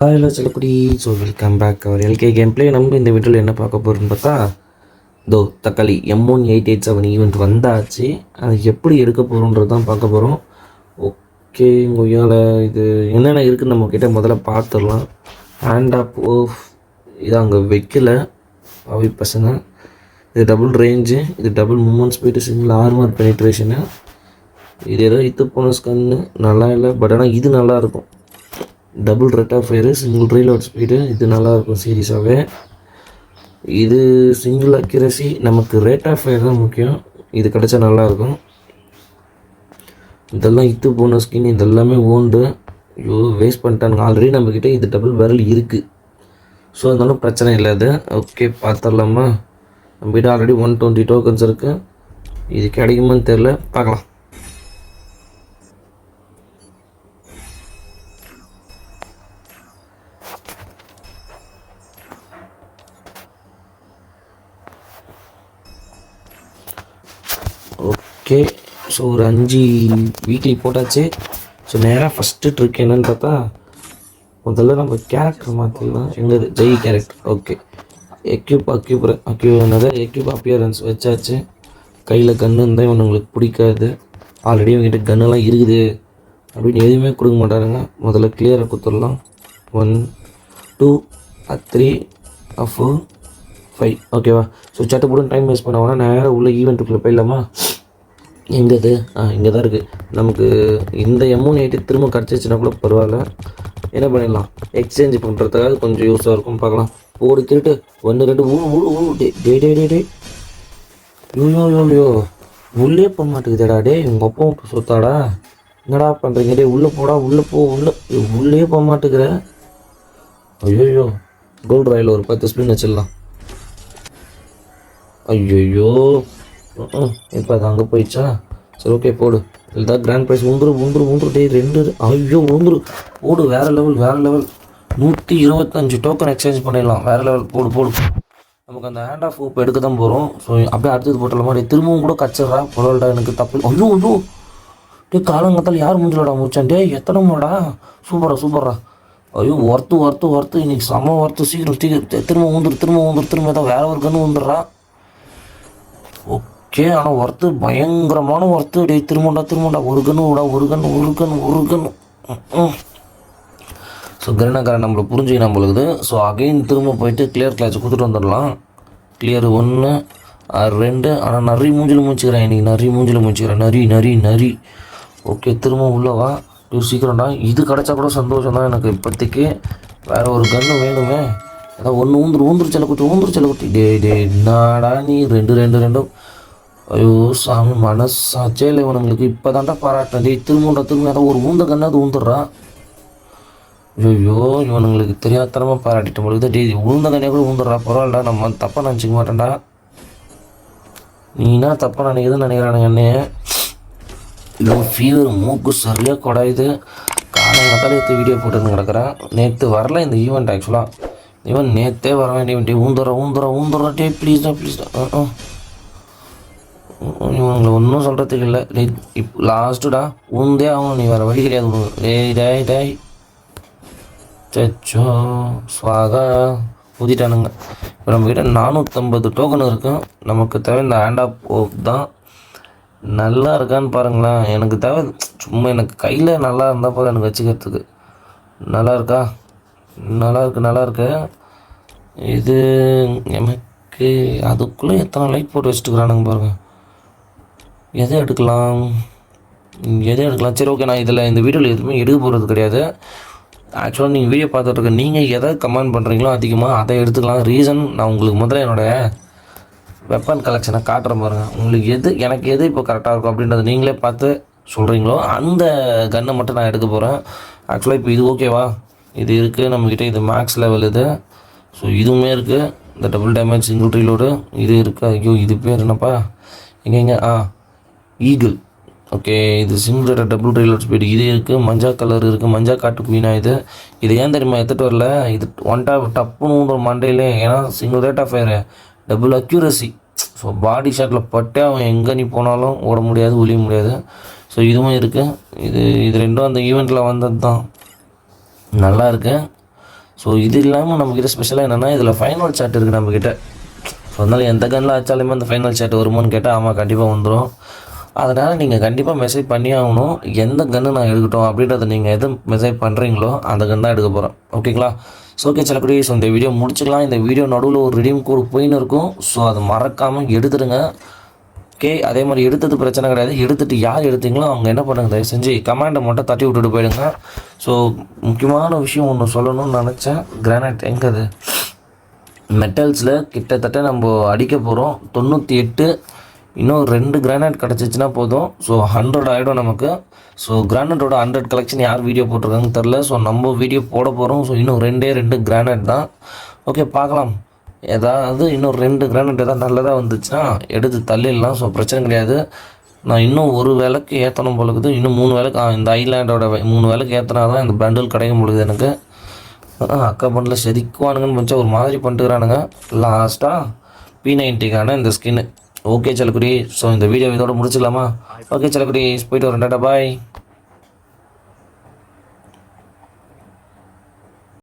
Hello சொல்லக்குடி. So welcome back அவர் L K game play. நம்ம இந்த வீட்டில் என்ன பார்க்க போகிறோன்னு பார்த்தா, தக்காளி M1887 ஈவெண்ட் வந்தாச்சு. அது எப்படி எடுக்க போகிறோன்றது தான் பார்க்க போகிறோம். ஓகே, கொய்யால் இது என்னென்ன இருக்குதுன்னு நம்ம கிட்டே முதல்ல பார்த்துடலாம். ஹேண்ட் ஆப் இது அங்கே வைக்கல அவை பசங்க. இது டபுள் ரேஞ்சு, இது double moment speed, single armour penetration. இது ஏதோ இத்து போன ஸ்கன்னு நல்லா இல்லை, பட் ஆனால் இது நல்லாயிருக்கும். Double rate of fire, single reload speed, இது நல்லாயிருக்கும் சீரியஸாகவே. இது சிங்கிள் அக்யூரசி, நமக்கு ரேட் ஆஃப் ஃபயர் தான் முக்கியம். இது கிடச்சா நல்லாயிருக்கும். இதெல்லாம் இத்து போன ஸ்கின், இதெல்லாமே ஓண்டு. ஐயோ வேஸ்ட் பண்ணிட்டானுங்க. ஆல்ரெடி நம்மக்கிட்ட இது டபுள் பேரல் இருக்குது, ஸோ அதனால பிரச்சனை இல்லை. அது ஓகே பார்த்துடலாமா. நம்மகிட்ட ஆல்ரெடி 120 டோக்கன்ஸ் இருக்குது. இது கிடைக்குமான்னு தெரில, பார்க்கலாம். ஓகே, ஸோ ஒரு 5 வீக்லி போட்டாச்சு. ஸோ நேராக ஃபஸ்ட்டு ட்ரிக் என்னென்னு பார்த்தா, முதல்ல நம்ம கேரக்டர் மாற்றிடலாம். எங்கள் Jai character. Okay, equip appearance வச்சாச்சு. கையில் கன்று இருந்தால் இவனுங்களுக்கு பிடிக்காது. ஆல்ரெடி இவங்ககிட்ட கன்னெல்லாம் இருக்குது அப்படின்னு எதுவுமே கொடுக்க மாட்டாருங்க. முதல்ல கிளியரை கொடுத்துடலாம். 1 2 3 4 5. ஓகேவா? ஸோ சட்டை போட்டு டைம் வேஸ்ட் பண்ண வேணா, நேராக உள்ள ஈவெண்ட்டுக்குள்ளே போயிடலாமா. எங்கே இது? இங்கே தான் இருக்குது. நமக்கு இந்த M18 திரும்ப கிடச்சிச்சுன்னா கூட பரவாயில்ல. என்ன பண்ணிடலாம், எக்ஸ்சேஞ்ச் பண்ணுறதுக்காக கொஞ்சம் யூஸாக இருக்கும். பார்க்கலாம். ஓடி திருட்டு 1 2 டே யோயோ உள்ளே போக மாட்டேங்குதுடா. டே உங்கள் அப்பா விட்டு சொத்தாடா, என்னடா பண்ணுறீங்க? டே உள்ளே போடா, உள்ளே போக மாட்டேங்கிற. ஐயோயோ, கோல்டு ராயில் ஒரு 10 ஸ்பின் வச்சிடலாம். ஐயோயோ, இப்போ அது அங்கே போயிடுச்சா? சரி ஓகே போடு. இதுதான் கிராண்ட் ப்ரைஸ். உந்துரு டே 2. ஐயோ உந்துரு போடு. வேறு லெவல் 125 டோக்கன் எக்ஸ்சேஞ்ச் பண்ணிடலாம். வேறு லெவல் போடு. நமக்கு அந்த ஹேண்ட் ஆஃப் இப்போ எடுக்க தான் போகிறோம். ஸோ அப்படியே அடுத்தது போட்டலாமா. டே திரும்பவும் கூட கச்சிட்றா பொருள்டா, எனக்கு தப்பு. ஐயோ டே காலங்கத்தால் யார் முடிஞ்சலடா முடிச்சான். டே எத்தனை மாடா. சூப்பரா. ஐயோ ஒர்த்து இன்னைக்கு செம்ம ஒர்த்து. சீக்கிரம் திரும்ப ஊந்துரு ஏதாவது வேறு ஒரு கன்று ஊந்துடுறா. ஓகே, ஆனால் ஒர்த்து பயங்கரமான ஒர்த்து. டே திரும்பண்டா ஒரு கன்று. ஸோ கிரணக்காரன் நம்மளை புரிஞ்சுக்க நம்மளுக்குது. ஸோ அகைன் திரும்ப போயிட்டு கிளியர் கிளாஸ் கொடுத்துட்டு வந்துடலாம். கிளியர் 1 2. ஆனால் நிறைய மூஞ்சில் மூச்சிக்கிறேன் இன்றைக்கி. நரி. ஓகே, திரும்ப உள்ளவா. சீக்கிரம்டா. இது கிடச்சா கூட சந்தோஷம் தான் எனக்கு இப்போதைக்கு. வேறு ஒரு கன்று வேணுமே. அதான் ஊந்துரு செல்லக்குட்டி. டே என்னடா நீ 2. ஐயோ சாமி, மனசாச்சே இல்லை இவனுங்களுக்கு. இப்போ தான்டா பாராட்டினேன். டே திரும்ப ஏதாவது ஒரு ஊந்த கண்ணு அது ஊந்துடுறா. ஐயோ இவனுங்களுக்கு தெரியாதனமாக பாராட்டிட்டு பொழுது. டே உளுந்த கண்ணியாக கூட ஊந்துடுறா. பரவாயில்லடா, நம்ம தப்பாக நினச்சிக்க மாட்டேன்டா. நீனா தப்பாக நினைக்கிறானுங்க என்னையே. ஐயோ ஃபீவர், மூக்கு சரியாக குடாயுது. காலங்காத்தால எடுத்து வீடியோ போட்டுன்னு கிடக்குறேன். நேற்று வரல இந்த ஈவெண்ட். ஆக்சுவலாக இவன் நேற்றே வர வேண்டிய டே ஊந்துடுறா. டே ப்ளீஸ்டா. இவங்களை ஒன்றும் சொல்கிறதுக்கு இல்லை. இப்போ லாஸ்ட்டுடா ஊந்தே ஆகணும். நீ வேறு வழி கிடையாது. டேய் சச்சோ ஸ்வாகா ஊதிட்டானுங்க. இப்போ நம்மக்கிட்ட 450 டோக்கன் இருக்கும். நமக்கு தேவை இந்த ஹேண்ட் ஆஃப் தான். நல்லா இருக்கான்னு பாருங்களேன். எனக்கு தேவை சும்மா எனக்கு கையில் நல்லா இருந்தால் போதும் எனக்கு வச்சுக்கிறதுக்கு. நல்லா இருக்கா? நல்லா இருக்கு. இது எனக்கு அதுக்குள்ளே எத்தனை லைட் போட்டு வச்சுட்டுக்கிறானுங்க பாருங்கள். எதை எடுக்கலாம். சரி ஓகே, நான் இந்த வீடியோவில் எதுவுமே எடுக்க போகிறது கிடையாது. ஆக்சுவலாக நீங்கள் வீடியோ பார்த்துட்ருக்க நீங்கள் எதை கமெண்ட் பண்ணுறீங்களோ அதிகமாக அதை எடுத்துக்கலாம். ரீசன் நான் உங்களுக்கு முதல்ல என்னோடய வெப்பன் கலெக்ஷனை காட்டுறேன் பாருங்கள். உங்களுக்கு எனக்கு எது இப்போ கரெக்டாக இருக்கும் அப்படின்றத நீங்களே பார்த்து சொல்கிறீங்களோ அந்த கன்னை மட்டும் நான் எடுக்க போகிறேன். ஆக்சுவலாக இப்போ இது ஓகேவா, இது இருக்குது நம்மக்கிட்ட. இது மேக்ஸ் லெவல் இது. ஸோ இதுவுமே இருக்குது. இந்த டபுள் டேமேஜ் சிங்கிள் ரீலோடு இது இருக்குது. ஐயோ இது பேர் என்னப்பா, எங்கே ஈகிள். ஓகே, இது சிங்கிள் டபுள் ரீலோட் ஸ்பீடு இது இருக்குது. மஞ்சா கலர் இருக்குது. மஞ்சா காட்டு குயினா இது ஏன் தெரியுமா எடுத்துகிட்டு வரல. இது டப்புன்னு ஊன்ற மண்டையிலே. ஏன்னா single rate of fire, double accuracy. So body ஷாட்டில் பட்டே அவன் எங்கே நீ போனாலும் ஓட முடியாது, ஒழிய முடியாது. ஸோ இதுவும் இருக்குது. இது ரெண்டும் அந்த ஈவெண்ட்டில் வந்தது தான். நல்லா இருக்கு. ஸோ இது இல்லாமல் நம்மக்கிட்ட ஸ்பெஷலாக என்னென்னா இதில் ஃபைனல் சாட் இருக்குது நம்மக்கிட்ட. ஸோ அதனால் எந்த கன்னில் ஆச்சாலுமே அந்த ஃபைனல் சாட் வருமானு கேட்டால் ஆமாம் கண்டிப்பாக வந்துடும். அதனால் நீங்கள் கண்டிப்பாக மெசேஜ் பண்ணி ஆகணும், எந்த கன்று நான் எடுக்கட்டும் அப்படின்றத நீங்கள் எது மெசேஜ் பண்ணுறீங்களோ அந்த கன் தான் எடுக்க போகிறேன். ஓகேங்களா? ஸோ ஓகே செல்லக்குடி, ஸோ இந்த வீடியோ முடிச்சுக்கலாம். இந்த வீடியோ நடுவில் ஒரு ரிடீம் கோடு போயின்னு இருக்கும். ஸோ அதை மறக்காமல் எடுத்துடுங்க. ஓகே, அதே மாதிரி எடுத்தது பிரச்சனை கிடையாது. எடுத்துகிட்டு யார் எடுத்தீங்களோ அவங்க என்ன பண்ணுங்க, தயவு செஞ்சு கமெண்ட்டை மட்டும் தட்டி விட்டுட்டு போயிடுங்க. ஸோ முக்கியமான விஷயம் ஒன்று சொல்லணும்னு நினச்சேன். கிரானைட் எங்கது மெட்டல்ஸில் கிட்டத்தட்ட நம்ம அடிக்க போகிறோம் 98. இன்னும் 2 கிரானைட் கிடச்சிச்சின்னா போதும். ஸோ 100 ஆகிடும் நமக்கு. ஸோ கிரானைட்டோட 100 கலெக்ஷன் யார் வீடியோ போட்டிருக்காங்கன்னு தெரில. ஸோ நம்ம வீடியோ போட போகிறோம். ஸோ இன்னும் 2 கிரானைட் தான். ஓகே பார்க்கலாம். ஏதாவது இன்னும் 2 கிரானைட் ஏதாவது நல்லதாக வந்துச்சுன்னா எடுத்து தள்ளிடலாம். ஸோ பிரச்சனை கிடையாது. நான் இன்னும் ஒரு வேலைக்கு ஏற்றணும் பொழுது, இன்னும் 3 வேலைக்கு இந்த ஐலாண்டோட 3 வேலைக்கு ஏற்றினா தான் இந்த பண்டில் கிடைக்கும் பொழுது எனக்கு. அக்கா பண்டில் செதுக்குவானுங்கன்னு கொஞ்சம் ஒரு மாதிரி பண்ணிட்டுக்கிறானுங்க. லாஸ்ட்டாக P90க்கான இந்த ஸ்கின்னு. ஓகே செல்லக்குடி, ஸோ இந்த வீடியோ இதோட முடிச்சிடலாமா? ஓகே செல்லக்குடி, போயிட்டு வரேன். டாடா பாய்.